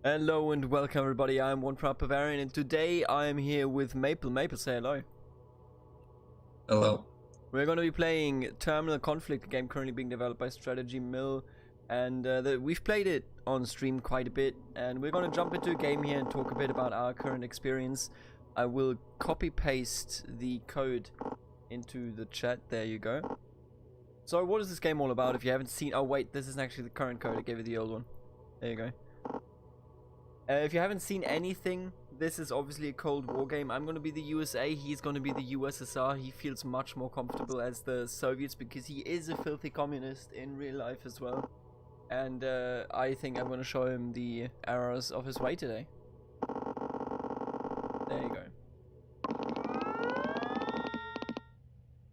Hello and welcome everybody, I'm one proud Bavarian and today I am here with Maple. Maple, say hello. Hello. We're going to be playing Terminal Conflict, a game currently being developed by Strategy Mill, and we've played it on stream quite a bit, and we're going to jump into a game here and talk a bit about our current experience. I will copy paste the code into the chat, there you go. So what is this game all about if you haven't seen? Oh wait, this isn't actually the current code, I gave you the old one. There you go. If you haven't seen anything, this is obviously a Cold War game. I'm going to be the USA, he's going to be the USSR. He feels much more comfortable as the Soviets because he is a filthy communist in real life as well. And I think I'm going to show him the errors of his way today. There you go.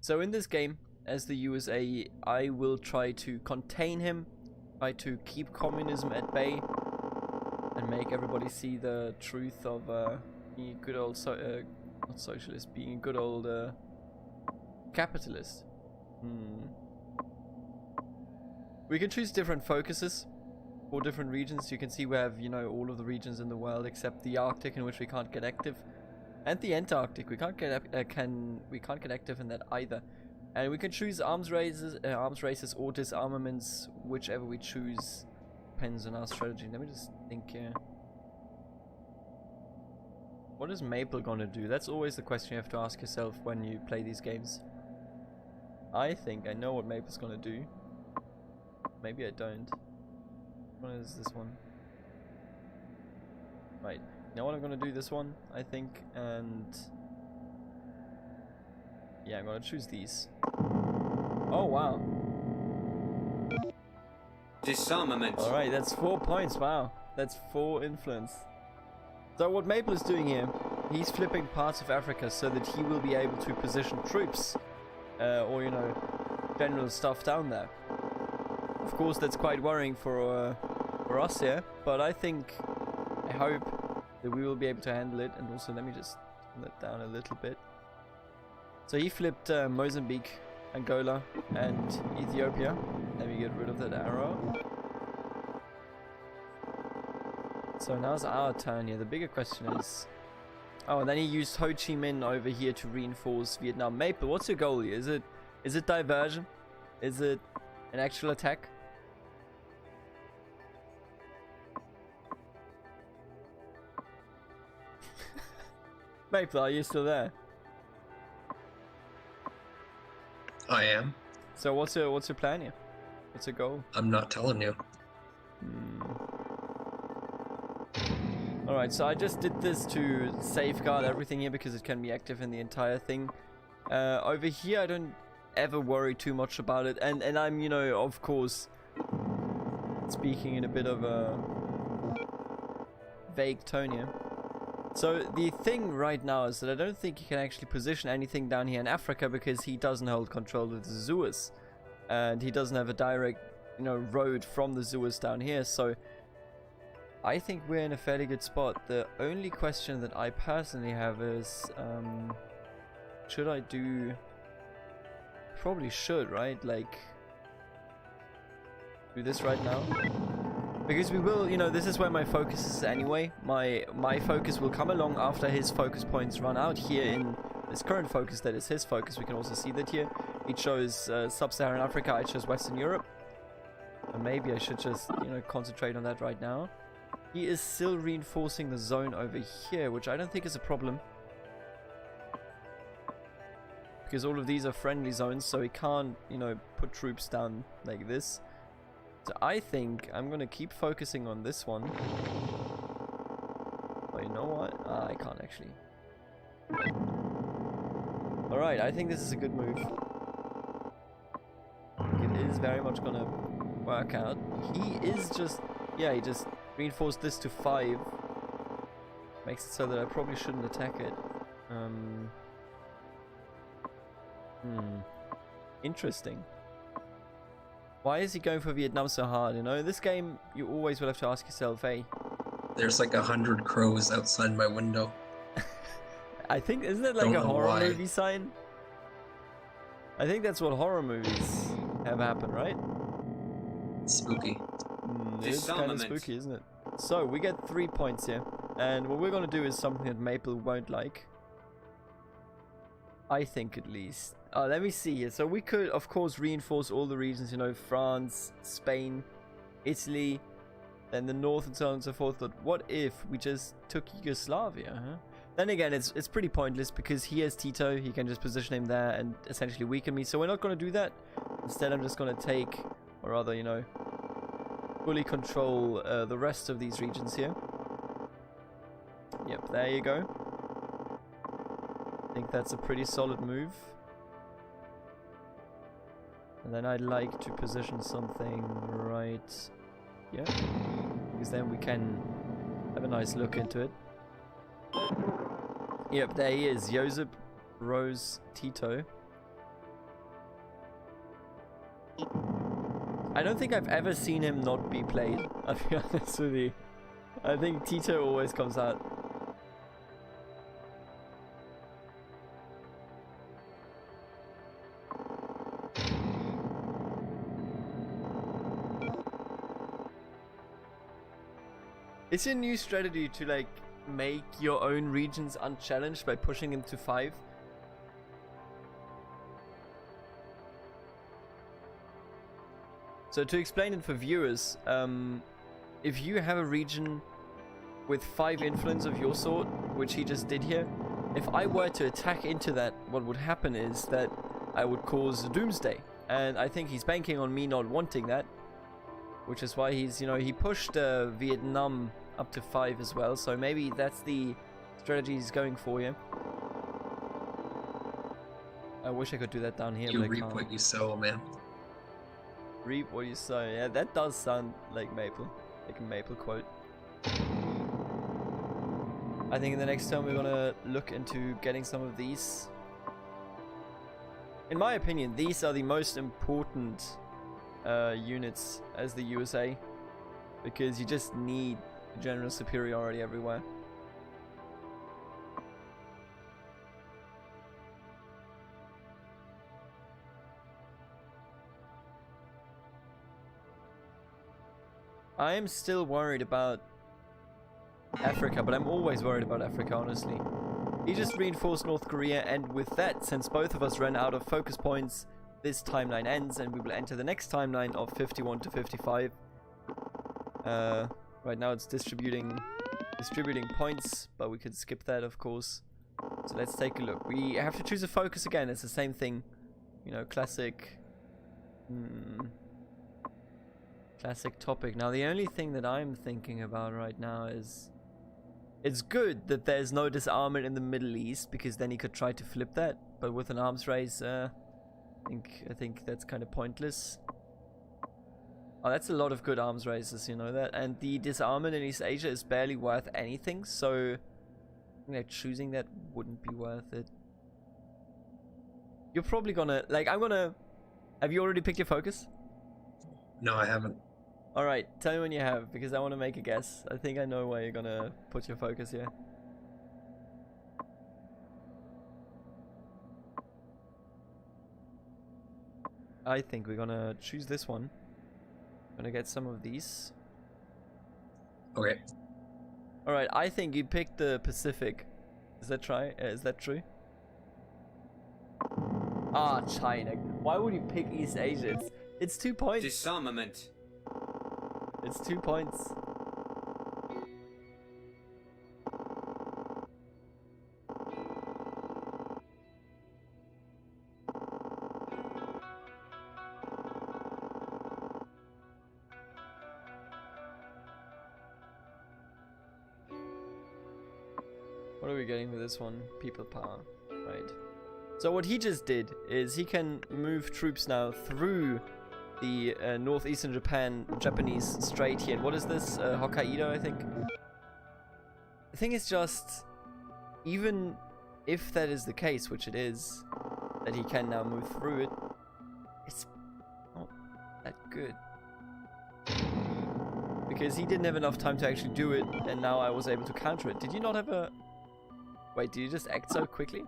So in this game, as the USA, I will try to contain him, try to keep communism at bay, and make everybody see the truth of being a good old not socialist, being a good old capitalist. We can choose different focuses for different regions. You can see we have, you know, all of the regions in the world except the Arctic, in which we can't get active, and the Antarctic. We can't get active in that either. And we can choose arms races or disarmaments, whichever we choose. Depends on our strategy. Let me just think here. What is Maple gonna do? That's always the question you have to ask yourself when you play these games. I think I know what Maple's gonna do. Maybe I don't. What is this one? Right. Now what I'm gonna do this one, I think, and yeah, I'm gonna choose these. Oh wow. Disarmament. Alright, that's 4 points, wow. That's 4 influence. So what Maple is doing here, he's flipping parts of Africa so that he will be able to position troops, or, you know, general stuff down there. Of course, that's quite worrying for us here, but I hope that we will be able to handle it. And also, let me just turn that down a little bit. So he flipped Mozambique, Angola, and Ethiopia. Let me get rid of that arrow. So now's our turn here. The bigger question is... Oh, and then he used Ho Chi Minh over here to reinforce Vietnam. Maple, what's your goal here? Is it diversion? Is it an actual attack? Maple, are you still there? I am. So what's your plan here? What's your goal? I'm not telling you. Alright, so I just did this to safeguard everything here because it can be active in the entire thing. Over here I don't ever worry too much about it, and I'm, you know, of course speaking in a bit of a vague tone here. So the thing right now is that I don't think he can actually position anything down here in Africa because he doesn't hold control of the Suez. And he doesn't have a direct, you know, road from the Suez down here, so I think we're in a fairly good spot. The only question that I personally have is, should I do... Probably should, right? Like, do this right now? Because we will, you know, this is where my focus is anyway. My focus will come along after his focus points run out here in this current focus that is his focus. We can also see that here. It shows Sub-Saharan Africa, I chose Western Europe. And maybe I should just, you know, concentrate on that right now. He is still reinforcing the zone over here, which I don't think is a problem. Because all of these are friendly zones, so he can't, you know, put troops down like this. So I think I'm going to keep focusing on this one. But you know what? I can't actually. Alright, I think this is a good move. It is very much gonna work out. He is just... Yeah, he just reinforced this to 5. Makes it so that I probably shouldn't attack it. Interesting. Why is he going for Vietnam so hard? You know, this game, you always will have to ask yourself, hey... There's like 100 crows outside my window. I think, isn't it like a horror movie sign? I think that's what horror movies have happened, right? Spooky. It's kind of spooky, isn't it? So, we get 3 points here. And what we're going to do is something that Maple won't like. I think, at least. Let me see here. So, we could, of course, reinforce all the regions. You know, France, Spain, Italy, then the north and so on and so forth. But what if we just took Yugoslavia, huh? Then again, it's pretty pointless because he has Tito. He can just position him there and essentially weaken me. So we're not going to do that. Instead, I'm just going to take, or rather, you know, fully control the rest of these regions here. Yep, there you go. I think that's a pretty solid move. And then I'd like to position something right here, because then we can have a nice look into it. Yep, there he is, Josip Broz Tito. I don't think I've ever seen him not be played, I'll be honest with you. I think Tito always comes out. It's a new strategy to like make your own regions unchallenged by pushing them to 5. So to explain it for viewers, if you have a region with 5 influence of your sort, which he just did here, if I were to attack into that, what would happen is that I would cause doomsday. And I think he's banking on me not wanting that, which is why he's, you know, he pushed Vietnam up to 5 as well, so maybe that's the strategy he's going for here. I wish I could do that down here, You but I reap can't. what you sow, man. Reap what you sow. Yeah, that does sound like Maple. Like a Maple quote. I think in the next turn we're gonna look into getting some of these. In my opinion, these are the most important units as the USA, because you just need general superiority everywhere. I am still worried about Africa, but I'm always worried about Africa, honestly. He just reinforced North Korea, and with that, since both of us ran out of focus points, this timeline ends, and we will enter the next timeline of 51 to 55. Right now it's distributing points, but we could skip that, of course. So let's take a look. We have to choose a focus again. It's the same thing, you know, classic topic. Now the only thing that I'm thinking about right now is, it's good that there's no disarmament in the Middle East, because then he could try to flip that, but with an arms race, I think that's kind of pointless. Oh, that's a lot of good arms races, you know that. And the disarmament in East Asia is barely worth anything, so you know, choosing that wouldn't be worth it. You're probably gonna, like, have you already picked your focus? No, I haven't. Alright, tell me when you have, because I want to make a guess. I think I know where you're gonna put your focus here. I think we're gonna choose this one. Gonna get some of these. Okay. Alright, I think you picked the Pacific. Is that true? Ah, China. Why would you pick East Asia? It's 2 points. Disarmament. It's 2 points. What are we getting with this one? People power. Right. So what he just did is he can move troops now through the northeastern Japanese strait here. And what is this? Hokkaido, I think? The thing is just, even if that is the case, which it is, that he can now move through it, it's not that good. Because he didn't have enough time to actually do it, and now I was able to counter it. Did you not have a... Wait, did you just act so quickly?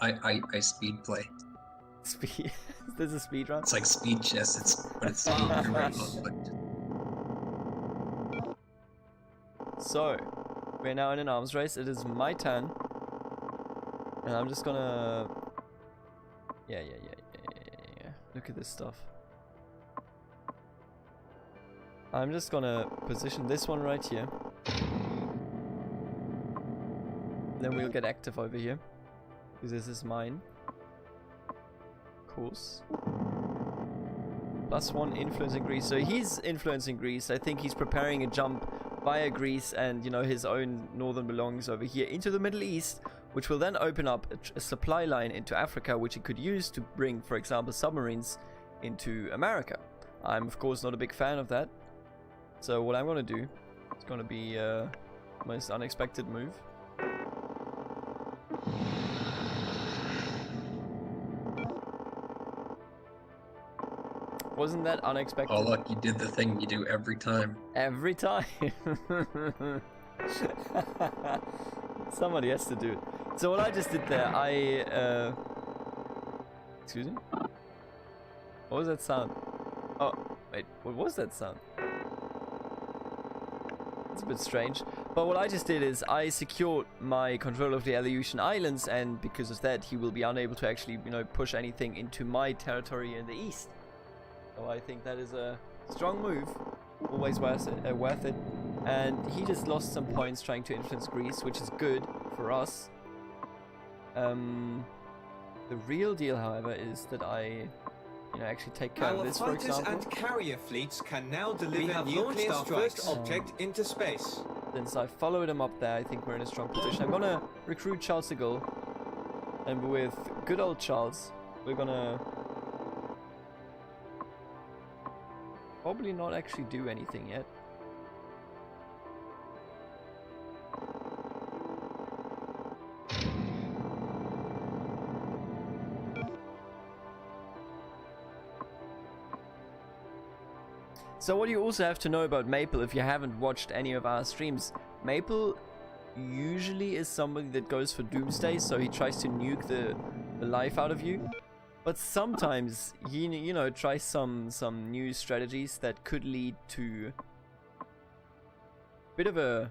I speed play. Speed. There's a speed run. It's like speed chess, but it's speed run. So, we're now in an arms race. It is my turn. And I'm just gonna... Yeah. Look at this stuff. I'm just gonna position this one right here. Then we'll get active over here. Because this is mine. Of course. +1 influencing Greece. So he's influencing Greece. I think he's preparing a jump via Greece and, you know, his own northern belongings over here into the Middle East, which will then open up a supply line into Africa, which he could use to bring, for example, submarines into America. I'm, of course, not a big fan of that. So what I'm going to do is going to be a most unexpected move. Wasn't that unexpected? Oh look, you did the thing you do every time. Every time. Somebody has to do it. So what I just did there, excuse me? What was that sound? Oh, wait, what was that sound? It's a bit strange. But what I just did is I secured my control of the Aleutian Islands, and because of that he will be unable to actually, you know, push anything into my territory in the east. So I think that is a strong move. Always worth it. And he just lost some points trying to influence Greece, which is good for us. The real deal, however, is that I, you know, actually take care of this, for example. Our fighters and carrier fleets can now deliver nuclear strikes. First object into space. Since I followed him up there, I think we're in a strong position. I'm gonna recruit Charles de Gaulle, and with good old Charles, we're gonna probably not actually do anything yet. So what you also have to know about Maple, if you haven't watched any of our streams, Maple usually is somebody that goes for doomsday, so he tries to nuke the life out of you. But sometimes he, you know, tries some new strategies that could lead to a bit of a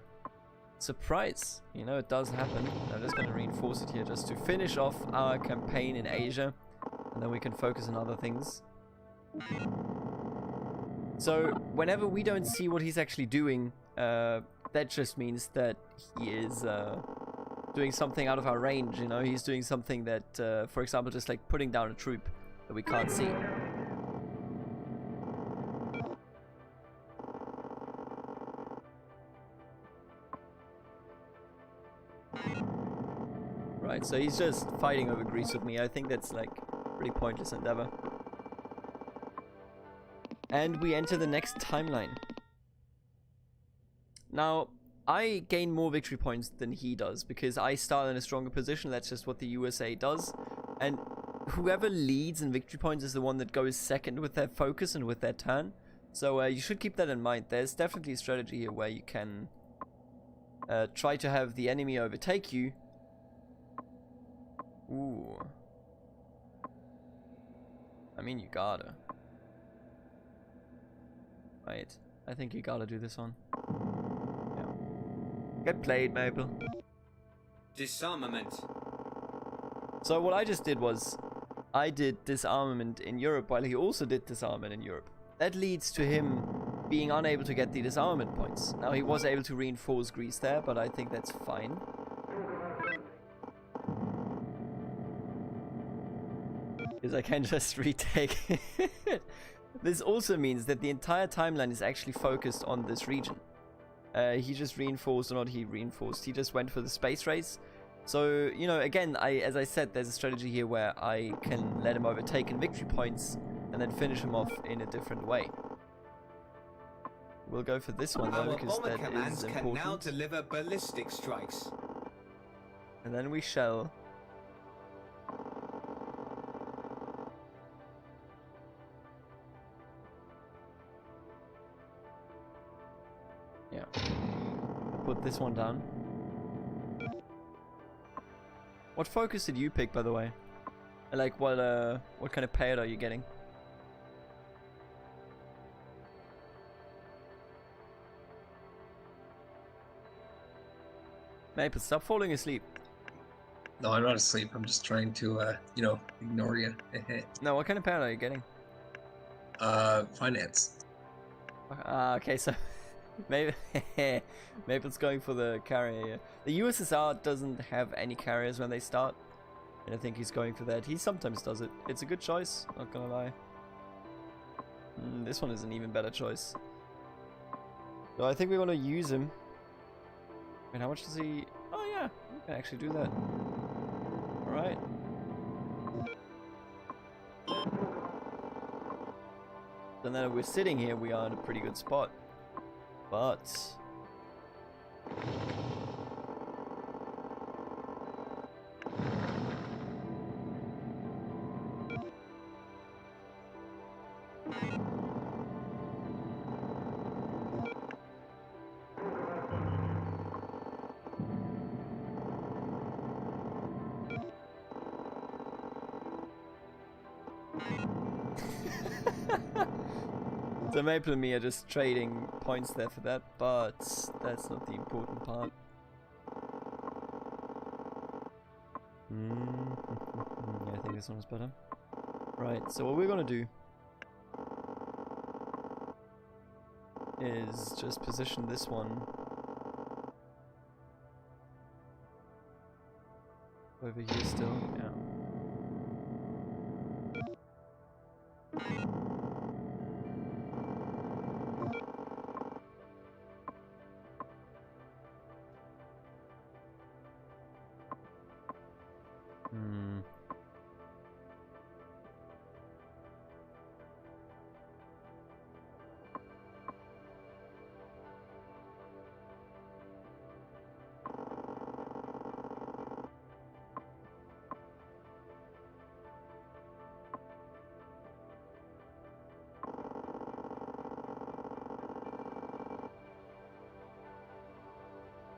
surprise. You know, it does happen. I'm just going to reinforce it here just to finish off our campaign in Asia, and then we can focus on other things. So whenever we don't see what he's actually doing, that just means that he is doing something out of our range, you know. He's doing something that, for example, just like putting down a troop that we can't see. Right, so he's just fighting over Greece with me. I think that's like a pretty pointless endeavor. And we enter the next timeline. Now, I gain more victory points than he does because I start in a stronger position. That's just what the USA does. And whoever leads in victory points is the one that goes second with their focus and with their turn. So you should keep that in mind. There's definitely a strategy here where you can try to have the enemy overtake you. Ooh. I mean, you gotta. Right, I think you gotta do this one. Yeah. Get played, Maple. Disarmament. So what I just did was, I did disarmament in Europe while he also did disarmament in Europe. That leads to him being unable to get the disarmament points. Now he was able to reinforce Greece there, but I think that's fine. Because I can just retake it. This also means that the entire timeline is actually focused on this region. He just reinforced, or not he reinforced, he just went for the space race. So, you know, again, as I said, there's a strategy here where I can let him overtake in victory points and then finish him off in a different way. We'll go for this one though, because that is important. Can now deliver ballistic strikes. And then we shall. Yeah. I'll put this one down. What focus did you pick, by the way? Like, what kind of payout are you getting? Maple, stop falling asleep. No, I'm not asleep. I'm just trying to, you know, ignore you. No, what kind of payout are you getting? Finance. Okay, so maybe Maple's going for the carrier here. The USSR doesn't have any carriers when they start, and I think he's going for that. He sometimes does it. It's a good choice, not gonna lie. This one is an even better choice. So I think we want to use him. And how much does he... Oh yeah, we can actually do that. Alright. So now that we're sitting here, we are in a pretty good spot. But... So Maple and me are just trading points there for that, but that's not the important part. Yeah, I think this one is better. Right, so what we're gonna do is just position this one over here still, yeah.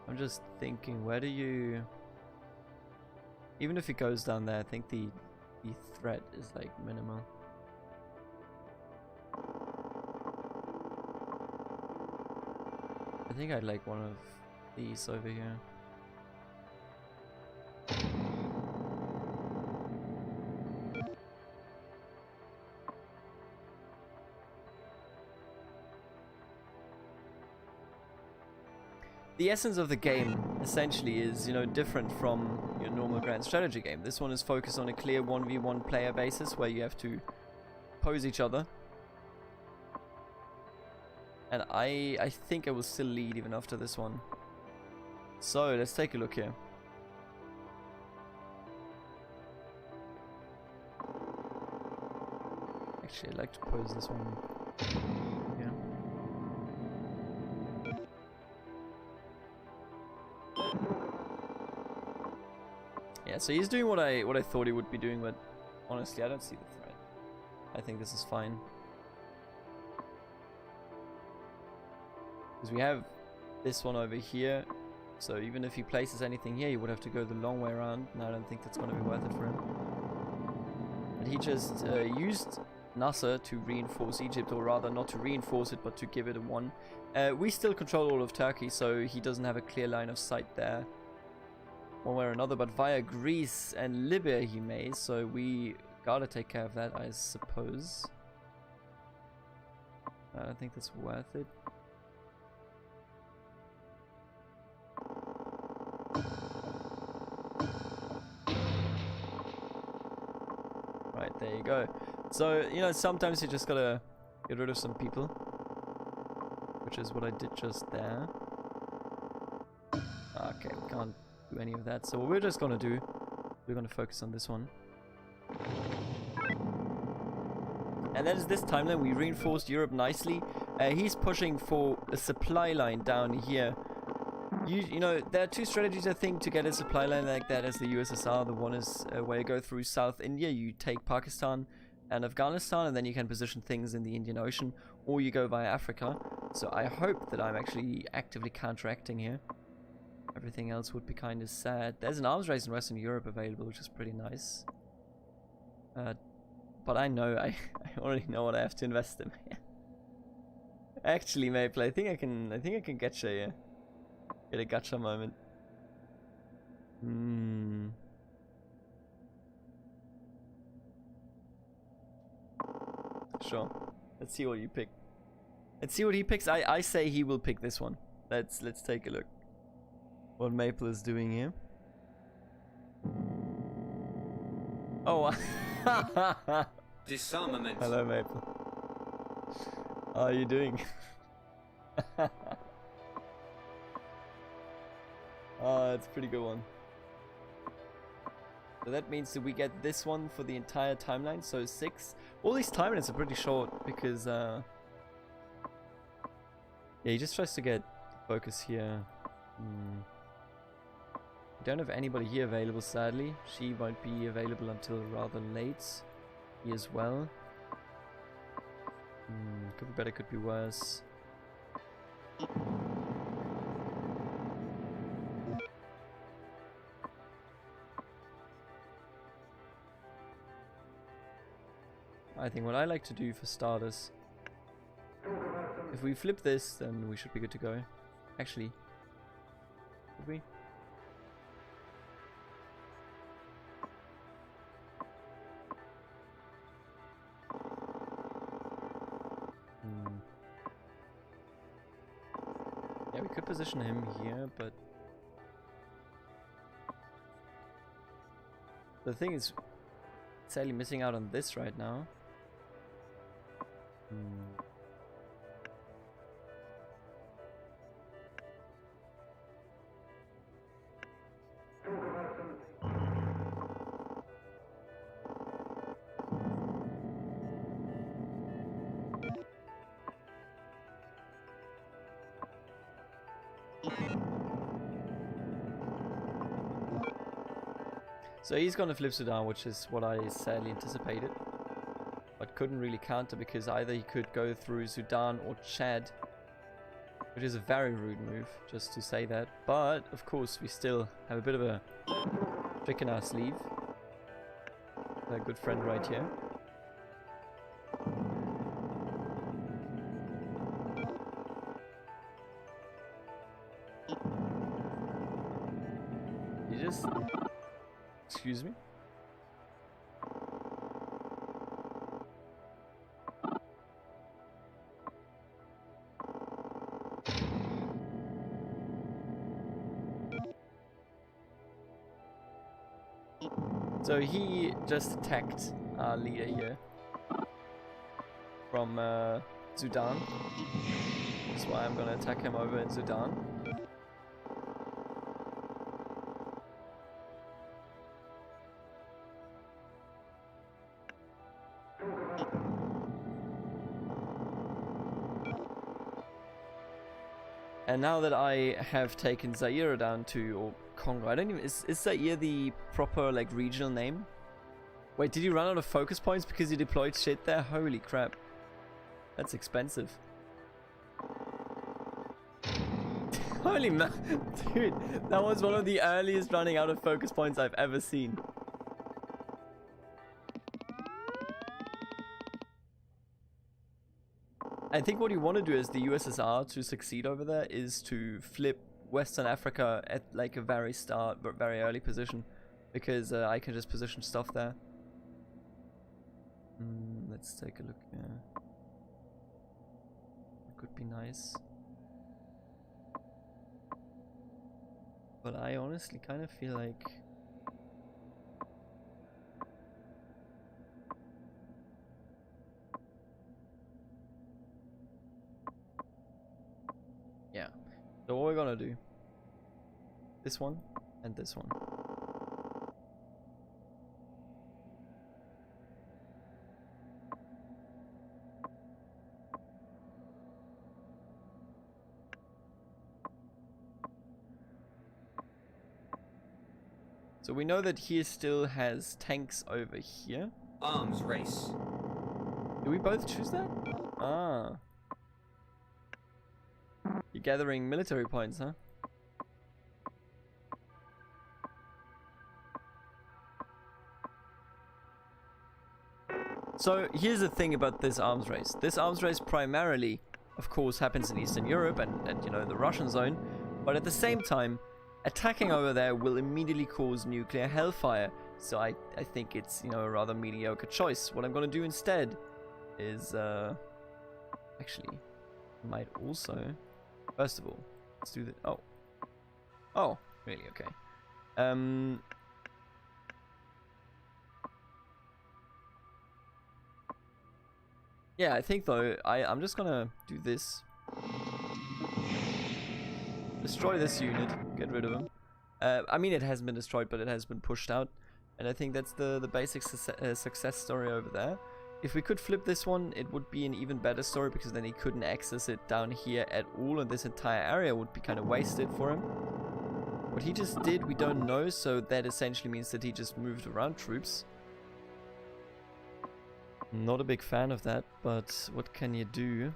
I'm just thinking, where do you... Even if it goes down there, I think the threat is like minimal. I think I'd like one of these over here. The essence of the game essentially is, you know, different from your normal grand strategy game. This one is focused on a clear 1v1 player basis where you have to pose each other. And I think I will still lead even after this one. So let's take a look here. Actually, I'd like to pose this one here. Yeah, so he's doing what I thought he would be doing, but honestly, I don't see the threat. I think this is fine. Because we have this one over here, so even if he places anything here, he would have to go the long way around, and I don't think that's going to be worth it for him. And he just used Nasser to reinforce Egypt, or rather not to reinforce it, but to give it a 1. We still control all of Turkey, so he doesn't have a clear line of sight there, one way or another, but via Greece and Libya he may, so we gotta take care of that, I suppose. I don't think that's worth it. Right, there you go. So, you know, sometimes you just gotta get rid of some people, which is what I did just there. Okay, we can't do any of that, so what we're just gonna do, we're gonna focus on this one. And that is this timeline. We reinforced Europe nicely. He's pushing for a supply line down here. You know, there are two strategies, I think, to get a supply line like that as the USSR. The one is where you go through South India, you take Pakistan and Afghanistan, and then you can position things in the Indian Ocean, or you go via Africa. So I hope that I'm actually actively counteracting here. Everything else would be kind of sad. There's an arms race in Western Europe available, which is pretty nice. But I know, I already know what I have to invest in. Actually, Maple, I think I can get a gacha moment. Sure. Let's see what you pick. Let's see what he picks. I say he will pick this one. Let's take a look. What Maple is doing here. Oh. Disarmament. Hello, Maple. How are you doing? Oh, that's a pretty good one. So that means that we get this one for the entire timeline, so 6. All these timelines are pretty short because, yeah, he just tries to get focus here. We don't have anybody here available, sadly. She won't be available until rather late. He as well. Could be better, could be worse. I think what I like to do for starters, if we flip this, then we should be good to go. Actually, should we? Yeah, we could position him here, but the thing is, sadly missing out on this right now. So he's gonna flip Sudan, which is what I sadly anticipated, but couldn't really counter because either he could go through Sudan or Chad, which is a very rude move, just to say that. But of course we still have a bit of a trick in our sleeve. A good friend right here. You just... Excuse me? So he just attacked our leader here from Sudan. That's why I'm gonna attack him over in Sudan. And now that I have taken Zaire down to, or Congo, I don't even, is Zaire the proper like regional name? Wait, did you run out of focus points because you deployed shit there? Holy crap. That's expensive. Holy man, dude, that was one of the earliest running out of focus points I've ever seen. I think what you want to do as the USSR to succeed over there is to flip Western Africa at like a very early position, because I can just position stuff there. Let's take a look here. It could be nice. But I honestly kind of feel like... Yeah. So what we're gonna do, this one and this one. So we know that he still has tanks over here. Arms race. Do we both choose that? Ah. You're gathering military points, huh? So here's the thing about this arms race. This arms race primarily, of course, happens in Eastern Europe and you know, the Russian zone. But at the same time, attacking over there will immediately cause nuclear hellfire. So I think it's, you know, a rather mediocre choice. What I'm going to do instead is, actually, I might also, first of all, let's do the, oh, really, okay. Yeah, I think though, I'm just gonna do this. Destroy this unit, get rid of him. I mean, it hasn't been destroyed, but it has been pushed out. And I think that's the basic success story over there. If we could flip this one, it would be an even better story, because then he couldn't access it down here at all, and this entire area would be kind of wasted for him. What he just did, we don't know, so that essentially means that he just moved around troops. Not a big fan of that, but what can you do?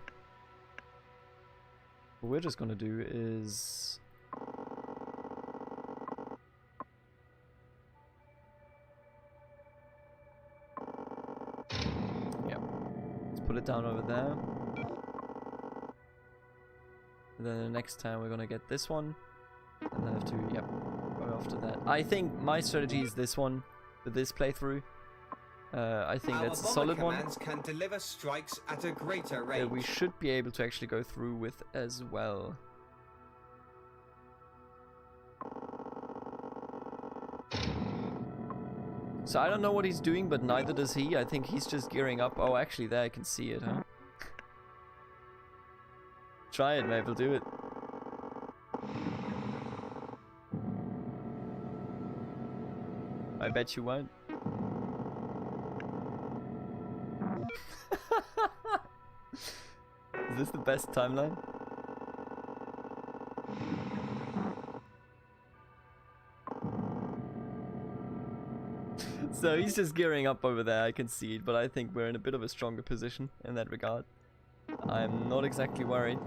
What we're just gonna do is... Yep. Let's put it down over there. And then the next time we're gonna get this one. And then have to, yep, go after that. I think my strategy is this one, for this playthrough. I think that's a solid one. Can deliver strikes at a greater range. We should be able to actually go through with as well. So I don't know what he's doing, but neither does he. I think he's just gearing up. Oh, actually, there I can see it, huh? Try it, Maple, do it. I bet you won't. Is this the best timeline? So he's just gearing up over there, I can see it, but I think we're in a bit of a stronger position in that regard. I'm not exactly worried.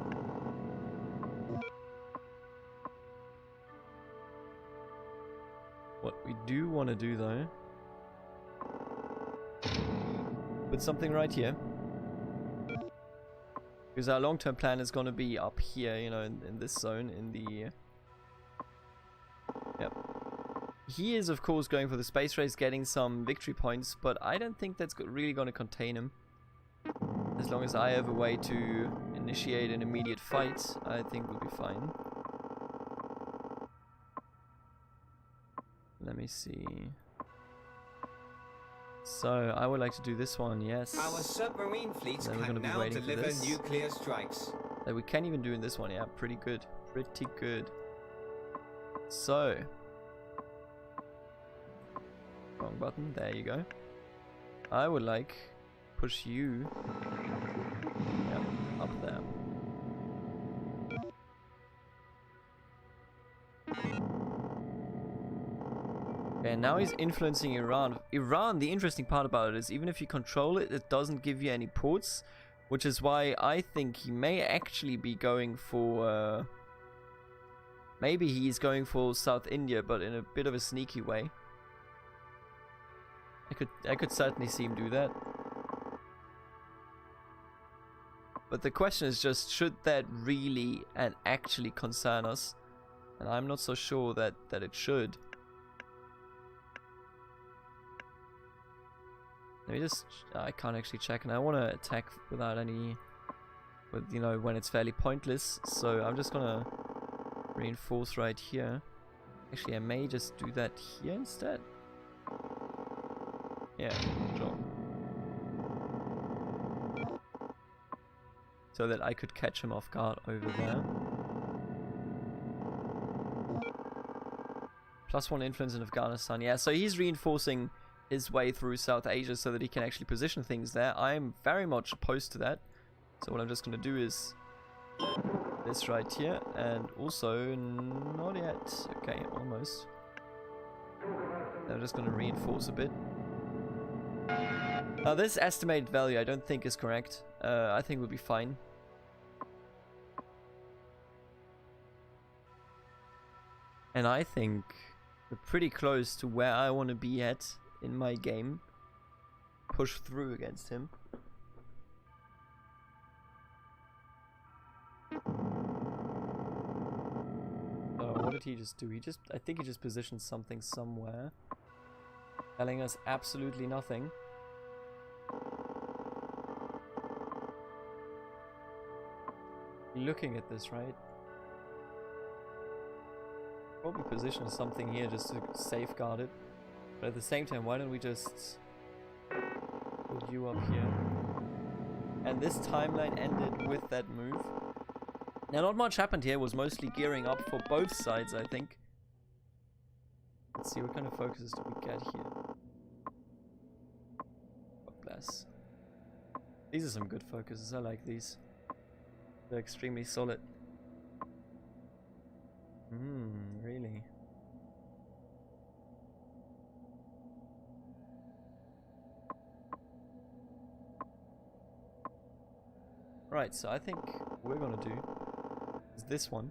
What we do want to do though, put something right here. Because our long-term plan is going to be up here, you know, in this zone, in the... Yep. He is, of course, going for the space race, getting some victory points, but I don't think that's really going to contain him. As long as I have a way to initiate an immediate fight, I think we'll be fine. Let me see... So, I would like to do this one, yes. Our submarine fleets can now deliver nuclear strikes. That we can't even do in this one, yeah, pretty good. Pretty good. So. Wrong button, there you go. I would like push you, yep, up there. And now he's influencing Iran. Iran, the interesting part about it is even if you control it, it doesn't give you any ports, which is why I think he may actually be going for... maybe he's going for South India, but in a bit of a sneaky way. I could certainly see him do that. But the question is just, should that really and actually concern us? And I'm not so sure that it should. Let me just... I can't actually check, and I want to attack without any... with, you know, when it's fairly pointless. So I'm just gonna reinforce right here. Actually, I may just do that here instead. Yeah, sure. So that I could catch him off guard over there. +1 influence in Afghanistan. Yeah, so he's reinforcing his way through South Asia so that he can actually position things there. I'm very much opposed to that. So what I'm just going to do is this right here, and also not yet. Okay, almost. I'm just going to reinforce a bit. Now this estimated value I don't think is correct. I think we'll be fine. And I think we're pretty close to where I want to be at in my game. push through against him. What did he just do? I think he just positioned something somewhere, telling us absolutely nothing. Looking at this, right? Probably position something here just to safeguard it. But at the same time, why don't we just put you up here? And this timeline ended with that move. Now, not much happened here. It was mostly gearing up for both sides, I think. Let's see, what kind of focuses do we get here? God bless. These are some good focuses. I like these. They're extremely solid. Really? Right, so I think what we're gonna do is this one.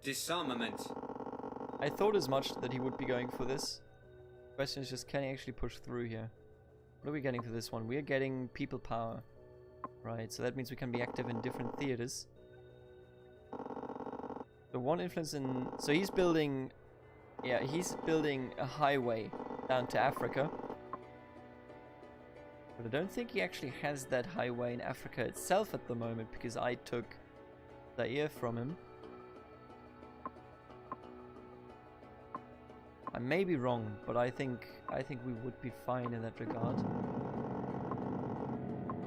Disarmament. I thought as much that he would be going for this. Question is just, can he actually push through here? What are we getting for this one? We are getting people power. Right, so that means we can be active in different theaters. The one influence in... So he's building... Yeah, he's building a highway down to Africa. But I don't think he actually has that highway in Africa itself at the moment, because I took Zaire from him. I may be wrong, but I think we would be fine in that regard.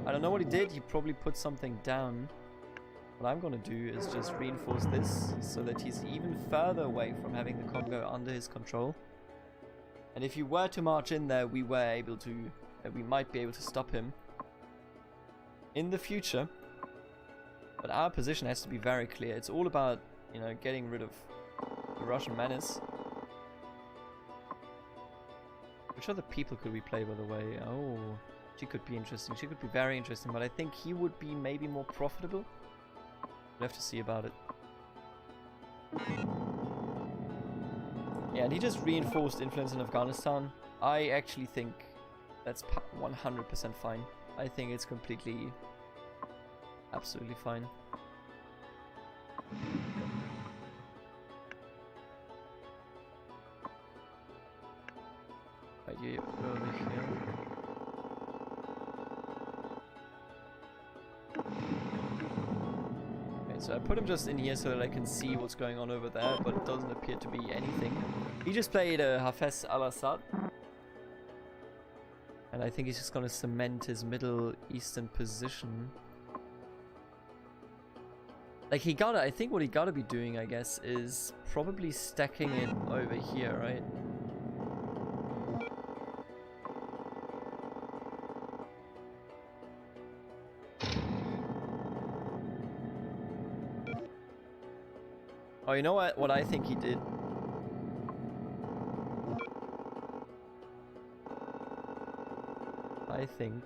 I don't know what he did. He probably put something down. What I'm gonna do is just reinforce this so that he's even further away from having the Congo under his control. And if you were to march in there, we might be able to stop him in the future. But our position has to be very clear. It's all about, you know, getting rid of the Russian menace. Which other people could we play, by the way? Oh, she could be interesting. She could be very interesting, but I think he would be maybe more profitable. We'll have to see about it. Yeah, and he just reinforced influence in Afghanistan. I actually think that's 100% fine. I think it's completely, absolutely fine. Right, you go over here. So I put him just in here so that I can see what's going on over there, but it doesn't appear to be anything. He just played Hafez al-Assad. And I think he's just going to cement his Middle Eastern position. Like I think what he gotta be doing, I guess, is probably stacking it over here, right? Oh, you know what I think he did? I think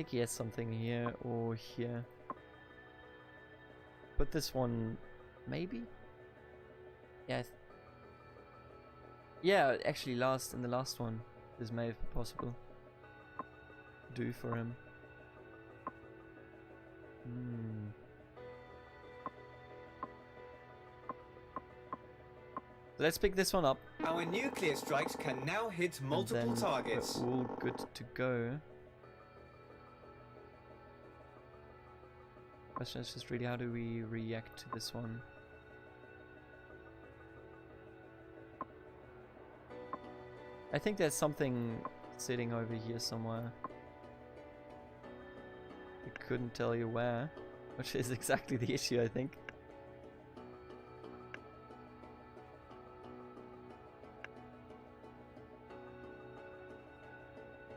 he has something here or here. Put this one, maybe? Yeah. Yeah, actually in the last one, this may have been possible. Do for him. Let's pick this one up. Our nuclear strikes can now hit multiple targets. We're all good to go. Question is just really, how do we react to this one? I think there's something sitting over here somewhere. I couldn't tell you where, which is exactly the issue, I think.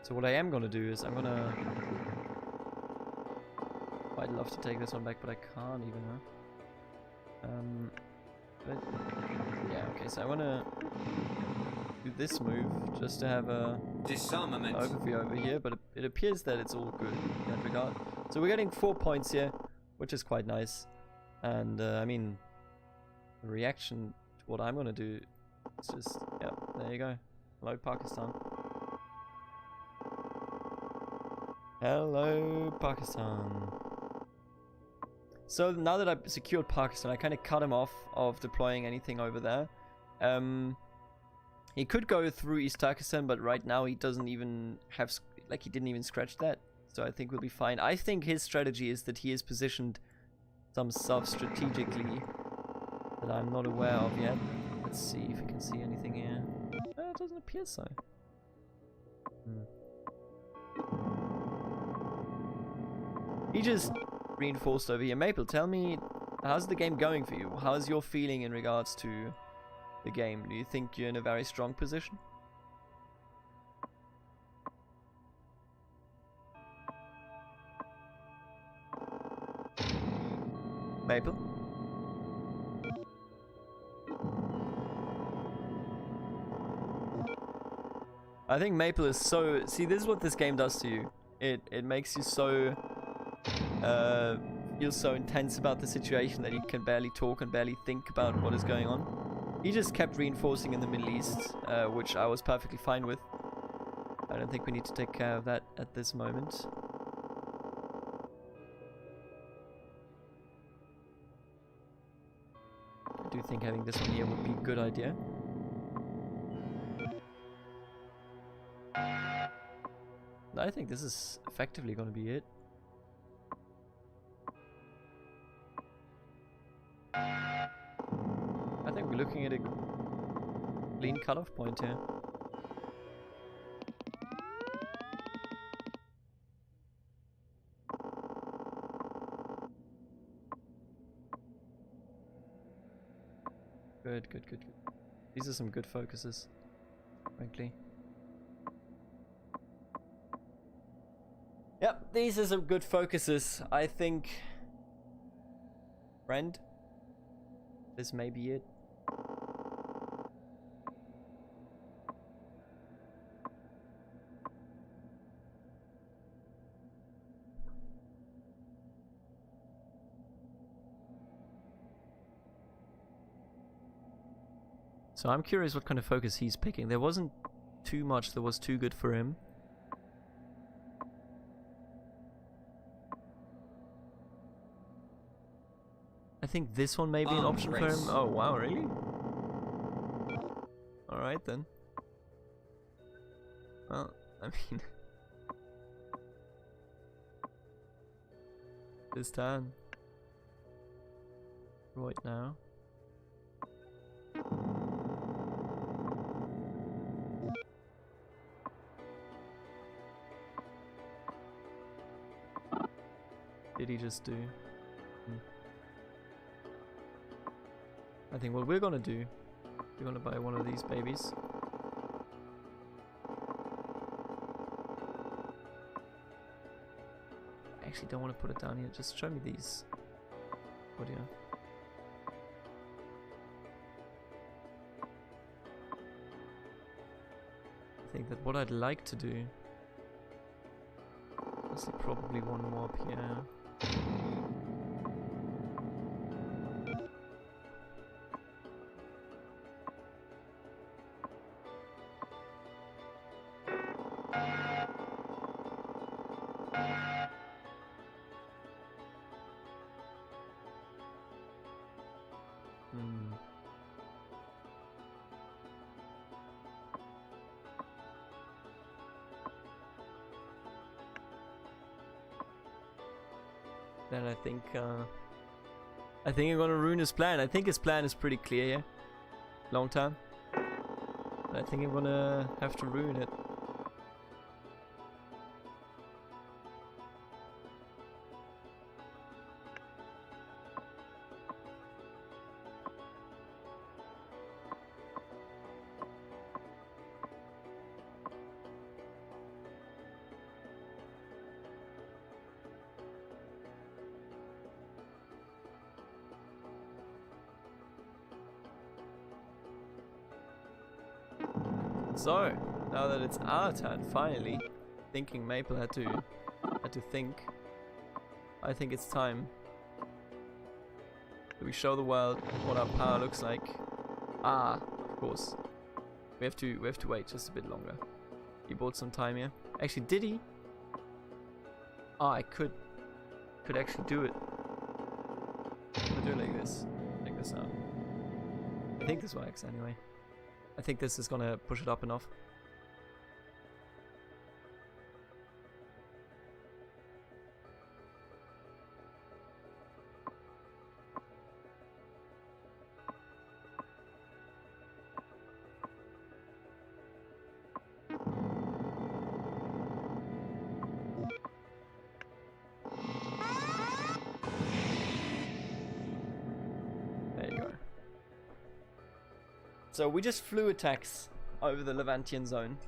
So what I am gonna do is I'd love to take this one back, but I can't even, huh? Yeah, okay, so I wanna do this move just to have a disarmament overview over here, but it appears that it's all good in that regard. So we're getting 4 points here, which is quite nice. And I mean, the reaction to what I'm gonna do is just, yeah, there you go. Hello, Pakistan. Hello, Pakistan. So now that I've secured Pakistan, I kind of cut him off of deploying anything over there. He could go through East Turkestan, but right now he doesn't even have, like, he didn't even scratch that. So I think we'll be fine. I think his strategy is that he is positioned some stuff strategically that I'm not aware of yet. Let's see if we can see anything here. It doesn't appear so. He just reinforced over here. Maple, tell me, how's the game going for you? How's your feeling in regards to the game? Do you think you're in a very strong position? Maple? I think Maple is so... See, this is what this game does to you. It makes you so... feel so intense about the situation that you can barely talk and barely think about what is going on. He just kept reinforcing in the Middle East, which I was perfectly fine with. I don't think we need to take care of that at this moment. I do think having this one here would be a good idea. I think this is effectively going to be it. I think we're looking at a clean cutoff point here. Good, good, good, good. These are some good focuses, frankly. Yep, these are some good focuses. I think, friend, this may be it. So I'm curious what kind of focus he's picking. There wasn't too much that was too good for him. I think this one may be an option for him. Oh wow, really? Alright then. Well, I mean... this turn. Right now. Did he just do? I think what we're gonna do, we're gonna buy one of these babies. I actually don't want to put it down here, just show me these. Audio. I think that what I'd like to do, honestly probably one more up here. Then I think I'm gonna ruin his plan. I think his plan is pretty clear here, long term. But I think I'm gonna have to ruin it. So, now that it's our turn, finally, thinking Maple had to think. I think it's time that we show the world what our power looks like. Ah, of course. We have to wait just a bit longer. He bought some time here. Actually, did he? Ah, I could actually do it. I'll do it like this. Take this out. I think this works anyway. I think this is gonna push it up enough. So we just flew attacks over the Levantian zone,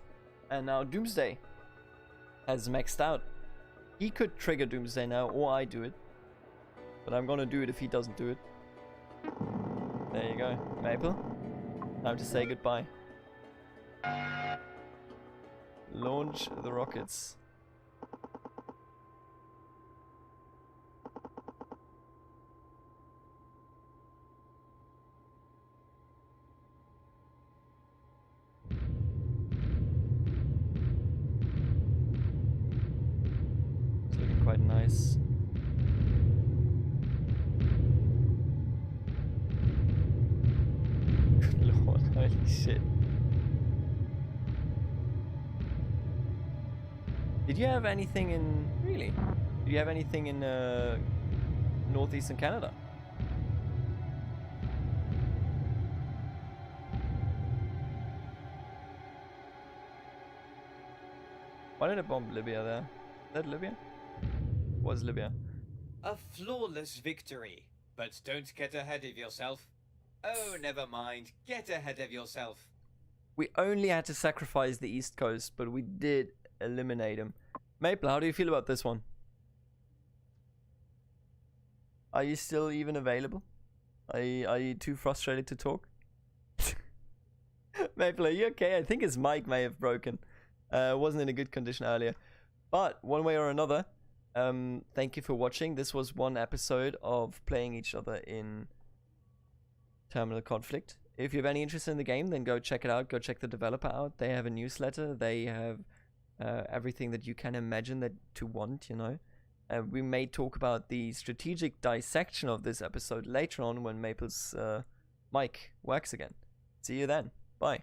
and now Doomsday has maxed out. He could trigger Doomsday now, or I do it, but I'm gonna do it if he doesn't do it. There you go, Maple. Time to say goodbye. Launch the rockets. Quite nice. Good lord, holy shit. Did you have anything in... Really? Did you have anything in northeastern Canada? Why did it bomb Libya there? Is that Libya? Was Libya? A flawless victory. But don't get ahead of yourself. Oh, never mind. Get ahead of yourself. We only had to sacrifice the East Coast, but we did eliminate him. Maple, how do you feel about this one? Are you still even available? Are you too frustrated to talk? Maple, are you okay? I think his mic may have broken. Wasn't in a good condition earlier. But one way or another, thank you for watching. This was one episode of playing each other in Terminal Conflict. If you have any interest in the game, then go check it out. Go check the developer out. They have a newsletter. They have everything that you can imagine that to want, you know. We may talk about the strategic dissection of this episode later on when Maple's mic works again. See you then. Bye.